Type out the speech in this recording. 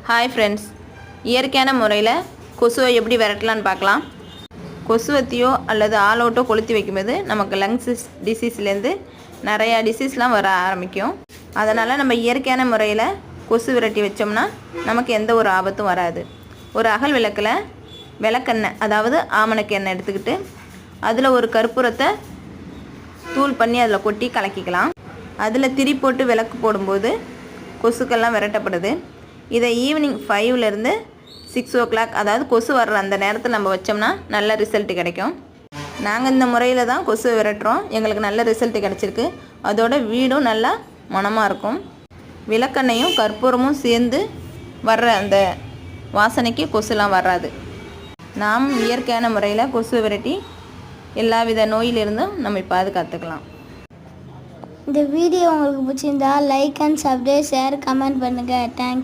Hi friends, இயற்கையான முறையில் கொசுவை எப்படி விரட்டலான்னு பார்க்கலாம். கொசுவத்தியோ அல்லது ஆல் அவுட்டோ கொளுத்தி வைக்கும்போது நமக்கு லங்ஸ் டிசீஸ்லேருந்து நிறையா டிசீஸ்லாம் வர ஆரம்பிக்கும். அதனால் நம்ம இயற்கையான முறையில் கொசு விரட்டி வச்சோம்னா நமக்கு எந்த ஒரு ஆபத்தும் வராது. ஒரு அகல் விளக்கில் விளக்கெண்ணெய், அதாவது ஆமணக்கு எண்ணெய் எடுத்துக்கிட்டு அதில் ஒரு கற்பூரத்தை தூள் பண்ணி அதில் கொட்டி கலக்கிக்கலாம். அதில் திரி போட்டு விளக்கு போடும்போது கொசுக்கெல்லாம் விரட்டப்படுது. இதை ஈவினிங் 5லேருந்து 6 o'clock, அதாவது கொசு வர்ற அந்த நேரத்தில் நம்ம வச்சோம்னா நல்ல ரிசல்ட் கிடைக்கும். நாங்கள் இந்த முறையில் தான் கொசுவை விரட்டுறோம். எங்களுக்கு நல்ல ரிசல்ட் கிடச்சிருக்கு. அதோட வீடும் நல்லா மணமாக இருக்கும். விளக்கெண்ணையும் கற்பூரமும் சேர்ந்து வர்ற அந்த வாசனைக்கு கொசுலாம் வராது. நாம் இயற்கையான முறையில் கொசுவை விரட்டி எல்லாவித நோயிலிருந்தும் நம்ம பாதுகாத்துக்கலாம். இந்த வீடியோ உங்களுக்கு பிடிச்சிருந்தா like and subscribe, share, comment பண்ணுங்கள். தேங்க்ஸ்.